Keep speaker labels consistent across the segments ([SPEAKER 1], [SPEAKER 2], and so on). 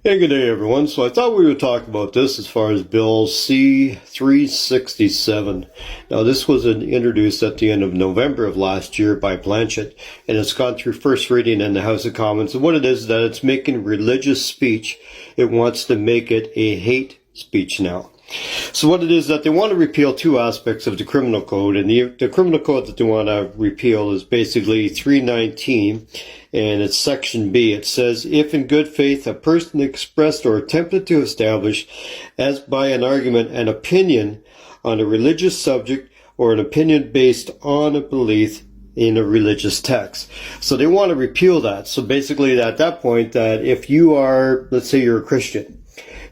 [SPEAKER 1] Hey, good day, everyone. So I thought we would talk about this as far as Bill C-367. Now, this was introduced at the end of November of last year by Blanchett, and it's gone through first reading in the House of Commons. And what it is that it's making religious speech, it wants to make it a hate speech now. So what it is that they want to repeal two aspects of the criminal code, and the criminal code that they want to repeal is basically 319, and it's section B. It says, if in good faith a person expressed or attempted to establish, as by an argument, an opinion on a religious subject or an opinion based on a belief in a religious text. So they want to repeal that. So basically at that point, that if you are, let's say you're a Christian,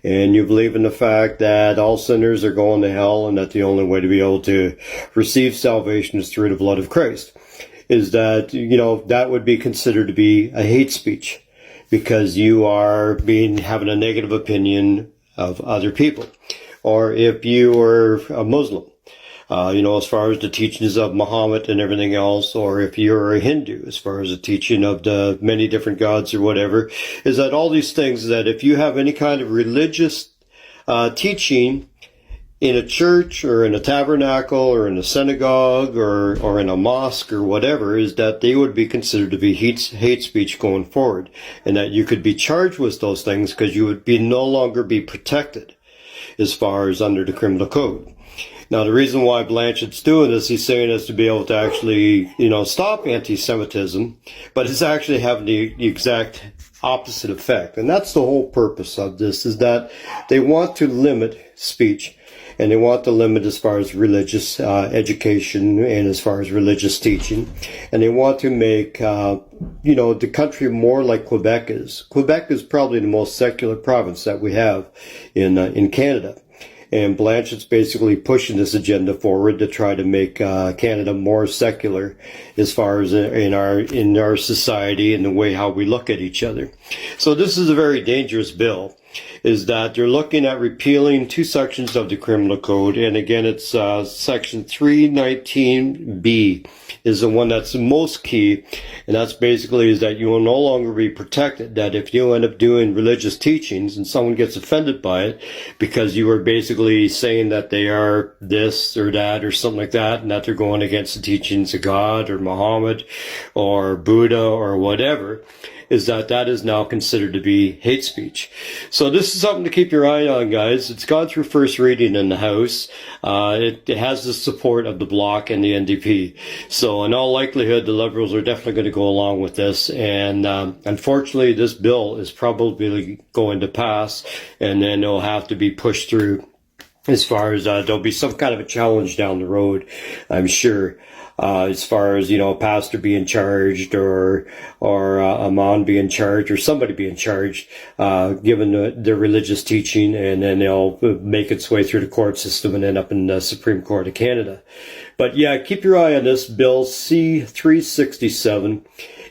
[SPEAKER 1] and you believe in the fact that all sinners are going to hell and that the only way to be able to receive salvation is through the blood of Christ, is that, that would be considered to be a hate speech because you are having a negative opinion of other people. Or if you are a Muslim, as far as the teachings of Muhammad and everything else, or if you're a Hindu, as far as the teaching of the many different gods or whatever, is that all these things, that if you have any kind of religious teaching in a church or in a tabernacle or in a synagogue or in a mosque or whatever, is that they would be considered to be hate speech going forward, and that you could be charged with those things because you would no longer be protected as far as under the criminal code. Now, the reason why Blanchett's doing this, he's saying, is to be able to actually, stop anti-Semitism, but it's actually having the exact opposite effect. And that's the whole purpose of this, is that they want to limit speech, and they want to limit as far as religious education and as far as religious teaching. And they want to make, the country more like Quebec is. Quebec is probably the most secular province that we have in Canada. And Blanchett's basically pushing this agenda forward to try to make Canada more secular as far as in our society and the way how we look at each other. So this is a very dangerous bill, is that they're looking at repealing two sections of the criminal code. And again, it's section 319B is the one that's the most key. And that's basically is that you will no longer be protected, that if you end up doing religious teachings and someone gets offended by it because you are basically saying that they are this or that or something like that, and that they're going against the teachings of God or Muhammad or Buddha or whatever, is that is now considered to be hate speech. So this is something to keep your eye on, guys. It's gone through first reading in the House. It has the support of the Bloc and the NDP. So in all likelihood, the Liberals are definitely going to go along with this. And unfortunately, this bill is probably going to pass, and then it'll have to be pushed through. As far as there'll be some kind of a challenge down the road, I'm sure. As far as, a pastor being charged or a man being charged or somebody being charged, given their religious teaching, and then they'll make its way through the court system and end up in the Supreme Court of Canada. But yeah, keep your eye on this bill C-367,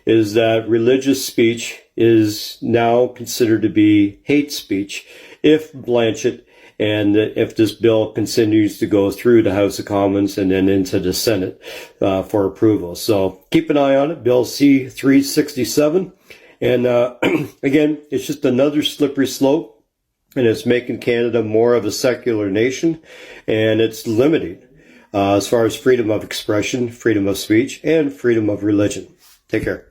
[SPEAKER 1] is that religious speech is now considered to be hate speech if Blanchett and if this bill continues to go through the House of Commons and then into the Senate for approval. So keep an eye on it, Bill C-367. And again, it's just another slippery slope, and it's making Canada more of a secular nation, and it's limiting as far as freedom of expression, freedom of speech, and freedom of religion. Take care.